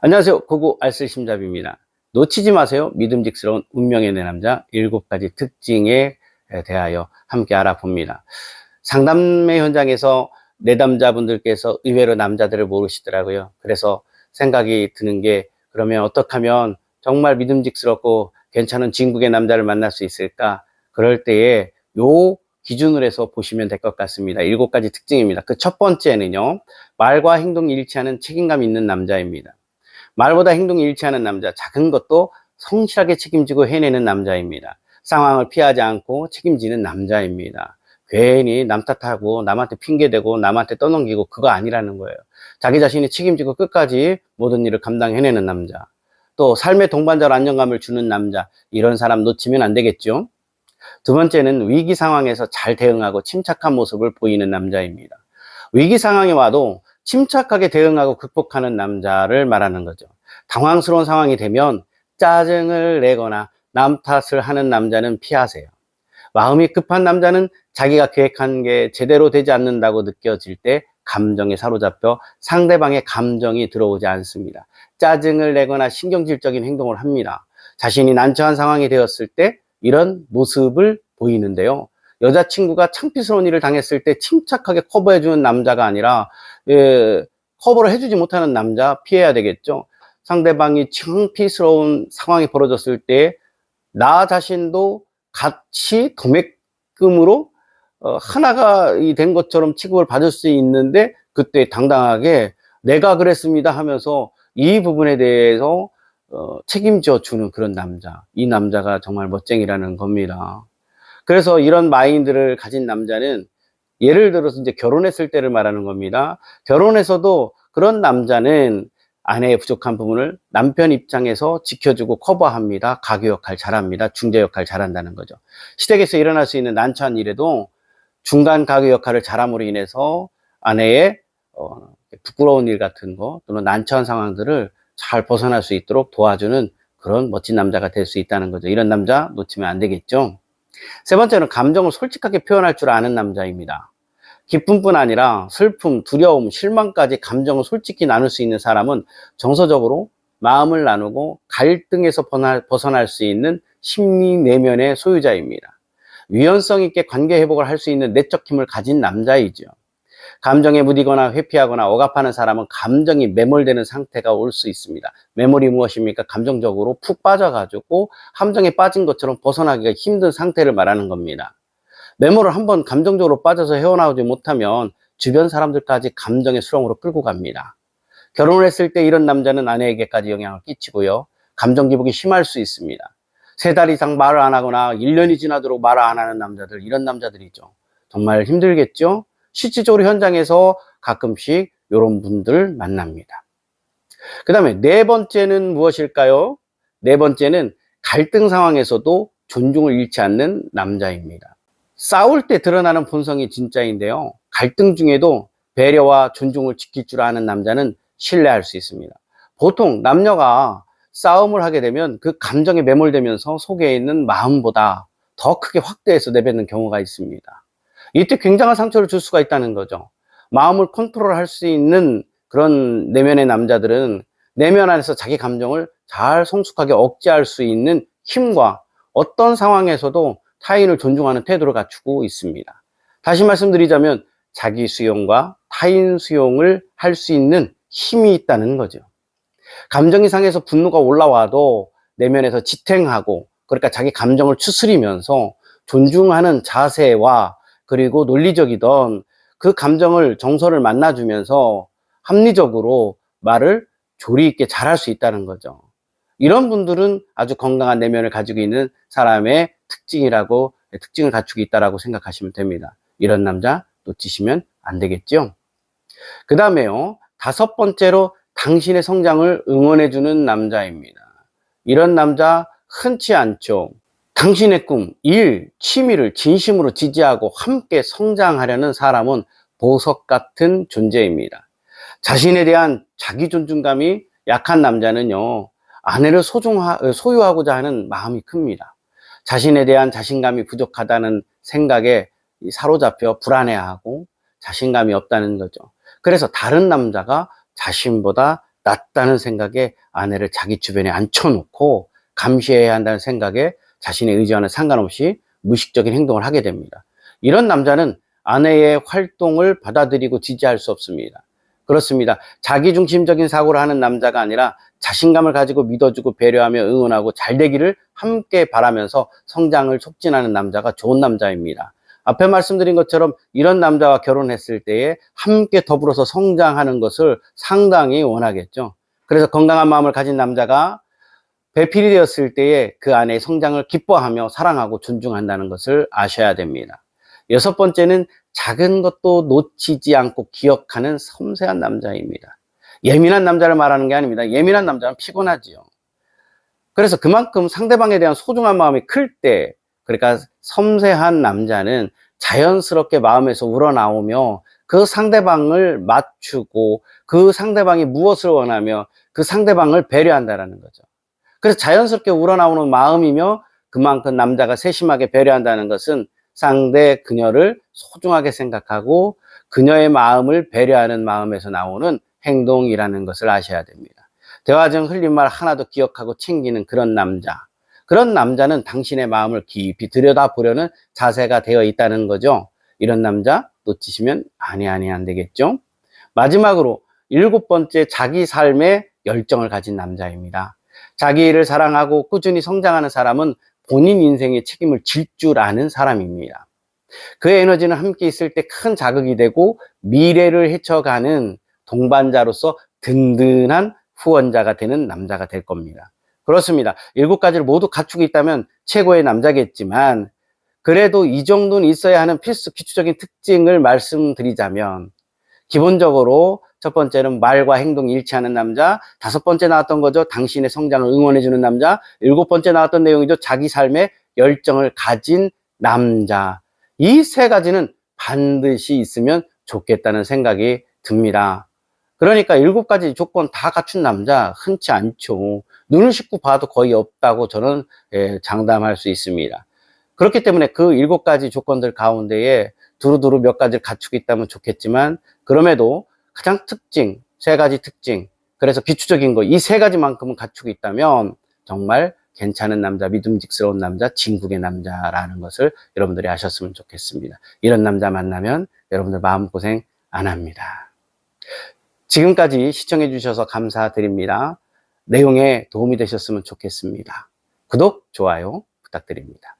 안녕하세요. 고고 알쓸심잡입니다. 놓치지 마세요. 믿음직스러운 운명의 내 남자 7가지 특징에 대하여 함께 알아봅니다. 상담의 현장에서 내담자분들께서 의외로 남자들을 모르시더라고요. 그래서 생각이 드는 게, 그러면 어떻게 하면 정말 믿음직스럽고 괜찮은 진국의 남자를 만날 수 있을까? 그럴 때에 요 기준으로 해서 보시면 될 것 같습니다. 7가지 특징입니다. 그 첫 번째는요, 말과 행동이 일치하는 책임감 있는 남자입니다. 말보다 행동이 일치하는 남자, 작은 것도 성실하게 책임지고 해내는 남자입니다. 상황을 피하지 않고 책임지는 남자입니다. 괜히 남 탓하고 남한테 핑계대고 남한테 떠넘기고 그거 아니라는 거예요. 자기 자신이 책임지고 끝까지 모든 일을 감당해내는 남자. 또 삶의 동반자로 안정감을 주는 남자, 이런 사람 놓치면 안 되겠죠. 두 번째는 위기 상황에서 잘 대응하고 침착한 모습을 보이는 남자입니다. 위기 상황이 와도 침착하게 대응하고 극복하는 남자를 말하는 거죠. 당황스러운 상황이 되면 짜증을 내거나 남 탓을 하는 남자는 피하세요. 마음이 급한 남자는 자기가 계획한 게 제대로 되지 않는다고 느껴질 때 감정에 사로잡혀 상대방의 감정이 들어오지 않습니다. 짜증을 내거나 신경질적인 행동을 합니다. 자신이 난처한 상황이 되었을 때 이런 모습을 보이는데요. 여자친구가 창피스러운 일을 당했을 때 침착하게 커버해주는 남자가 아니라 커버를 해주지 못하는 남자 피해야 되겠죠. 상대방이 창피스러운 상황이 벌어졌을 때 나 자신도 같이 도매금으로 하나가 된 것처럼 취급을 받을 수 있는데, 그때 당당하게 내가 그랬습니다 하면서 이 부분에 대해서 책임져 주는 그런 남자, 이 남자가 정말 멋쟁이라는 겁니다. 그래서 이런 마인드를 가진 남자는, 예를 들어서 이제 결혼했을 때를 말하는 겁니다. 결혼해서도 그런 남자는 아내의 부족한 부분을 남편 입장에서 지켜주고 커버합니다. 가교 역할 잘합니다. 중재 역할 잘한다는 거죠. 시댁에서 일어날 수 있는 난처한 일에도 중간 가교 역할을 잘함으로 인해서 아내의 부끄러운 일 같은 거 또는 난처한 상황들을 잘 벗어날 수 있도록 도와주는 그런 멋진 남자가 될 수 있다는 거죠. 이런 남자 놓치면 안 되겠죠. 세 번째는 감정을 솔직하게 표현할 줄 아는 남자입니다. 기쁨뿐 아니라 슬픔, 두려움, 실망까지 감정을 솔직히 나눌 수 있는 사람은 정서적으로 마음을 나누고 갈등에서 벗어날 수 있는 심리 내면의 소유자입니다. 유연성 있게 관계 회복을 할 수 있는 내적 힘을 가진 남자이죠. 감정에 무디거나 회피하거나 억압하는 사람은 감정이 매몰되는 상태가 올 수 있습니다. 매몰이 무엇입니까? 감정적으로 푹 빠져가지고 함정에 빠진 것처럼 벗어나기가 힘든 상태를 말하는 겁니다. 매몰을 한번 감정적으로 빠져서 헤어나오지 못하면 주변 사람들까지 감정의 수렁으로 끌고 갑니다. 결혼을 했을 때 이런 남자는 아내에게까지 영향을 끼치고요. 감정 기복이 심할 수 있습니다. 3달 이상 말을 안 하거나 1년이 지나도록 말을 안 하는 남자들, 이런 남자들이죠. 정말 힘들겠죠? 실질적으로 현장에서 가끔씩 이런 분들 만납니다. 그 다음에 네 번째는 무엇일까요? 네 번째는 갈등 상황에서도 존중을 잃지 않는 남자입니다. 싸울 때 드러나는 본성이 진짜인데요. 갈등 중에도 배려와 존중을 지킬 줄 아는 남자는 신뢰할 수 있습니다. 보통 남녀가 싸움을 하게 되면 그 감정에 매몰되면서 속에 있는 마음보다 더 크게 확대해서 내뱉는 경우가 있습니다. 이때 굉장한 상처를 줄 수가 있다는 거죠. 마음을 컨트롤할 수 있는 그런 내면의 남자들은 내면 안에서 자기 감정을 잘 성숙하게 억제할 수 있는 힘과 어떤 상황에서도 타인을 존중하는 태도를 갖추고 있습니다. 다시 말씀드리자면 자기 수용과 타인 수용을 할 수 있는 힘이 있다는 거죠. 감정이 상해서 분노가 올라와도 내면에서 지탱하고, 그러니까 자기 감정을 추스리면서 존중하는 자세와, 그리고 논리적이던 그 감정을 정서를 만나주면서 합리적으로 말을 조리 있게 잘할 수 있다는 거죠. 이런 분들은 아주 건강한 내면을 가지고 있는 사람의 특징을 갖추고 있다고 생각하시면 됩니다. 이런 남자 놓치시면 안 되겠죠. 그 다음에요, 5번째로 당신의 성장을 응원해주는 남자입니다. 이런 남자 흔치 않죠. 당신의 꿈, 일, 취미를 진심으로 지지하고 함께 성장하려는 사람은 보석 같은 존재입니다. 자신에 대한 자기 존중감이 약한 남자는요, 아내를 소유하고자 하는 마음이 큽니다. 자신에 대한 자신감이 부족하다는 생각에 사로잡혀 불안해하고 자신감이 없다는 거죠. 그래서 다른 남자가 자신보다 낫다는 생각에 아내를 자기 주변에 앉혀놓고 감시해야 한다는 생각에 자신의 의지와는 상관없이 무의식적인 행동을 하게 됩니다. 이런 남자는 아내의 활동을 받아들이고 지지할 수 없습니다. 그렇습니다. 자기중심적인 사고를 하는 남자가 아니라 자신감을 가지고 믿어주고 배려하며 응원하고 잘 되기를 함께 바라면서 성장을 촉진하는 남자가 좋은 남자입니다. 앞에 말씀드린 것처럼 이런 남자와 결혼했을 때에 함께 더불어서 성장하는 것을 상당히 원하겠죠. 그래서 건강한 마음을 가진 남자가 배필이 되었을 때에 그 아내의 성장을 기뻐하며 사랑하고 존중한다는 것을 아셔야 됩니다. 여섯 번째는 작은 것도 놓치지 않고 기억하는 섬세한 남자입니다. 예민한 남자를 말하는 게 아닙니다. 예민한 남자는 피곤하지요. 그래서 그만큼 상대방에 대한 소중한 마음이 클 때, 그러니까 섬세한 남자는 자연스럽게 마음에서 우러나오며 그 상대방을 맞추고 그 상대방이 무엇을 원하며 그 상대방을 배려한다는 거죠. 그래서 자연스럽게 우러나오는 마음이며 그만큼 남자가 세심하게 배려한다는 것은 상대 그녀를 소중하게 생각하고 그녀의 마음을 배려하는 마음에서 나오는 행동이라는 것을 아셔야 됩니다. 대화 중 흘린 말 하나도 기억하고 챙기는 그런 남자. 그런 남자는 당신의 마음을 깊이 들여다보려는 자세가 되어 있다는 거죠. 이런 남자 놓치시면 안 되겠죠. 마지막으로 일곱 번째, 자기 삶에 열정을 가진 남자입니다. 자기 일을 사랑하고 꾸준히 성장하는 사람은 본인 인생의 책임을 질 줄 아는 사람입니다. 그의 에너지는 함께 있을 때 큰 자극이 되고 미래를 헤쳐가는 동반자로서 든든한 후원자가 되는 남자가 될 겁니다. 그렇습니다. 일곱 가지를 모두 갖추고 있다면 최고의 남자겠지만 그래도 이 정도는 있어야 하는 필수 기초적인 특징을 말씀드리자면 기본적으로 첫 번째는 말과 행동이 일치하는 남자, 다섯 번째 나왔던 거죠. 당신의 성장을 응원해주는 남자, 일곱 번째 나왔던 내용이죠. 자기 삶에 열정을 가진 남자. 이 세 가지는 반드시 있으면 좋겠다는 생각이 듭니다. 그러니까 일곱 가지 조건 다 갖춘 남자 흔치 않죠. 눈을 씻고 봐도 거의 없다고 저는 장담할 수 있습니다. 그렇기 때문에 그 일곱 가지 조건들 가운데에 두루두루 몇 가지를 갖추고 있다면 좋겠지만 그럼에도 가장 특징, 세 가지 특징, 그래서 기초적인 거 이 세 가지만큼은 갖추고 있다면 정말 괜찮은 남자, 믿음직스러운 남자, 진국의 남자라는 것을 여러분들이 아셨으면 좋겠습니다. 이런 남자 만나면 여러분들 마음고생 안 합니다. 지금까지 시청해 주셔서 감사드립니다. 내용에 도움이 되셨으면 좋겠습니다. 구독, 좋아요 부탁드립니다.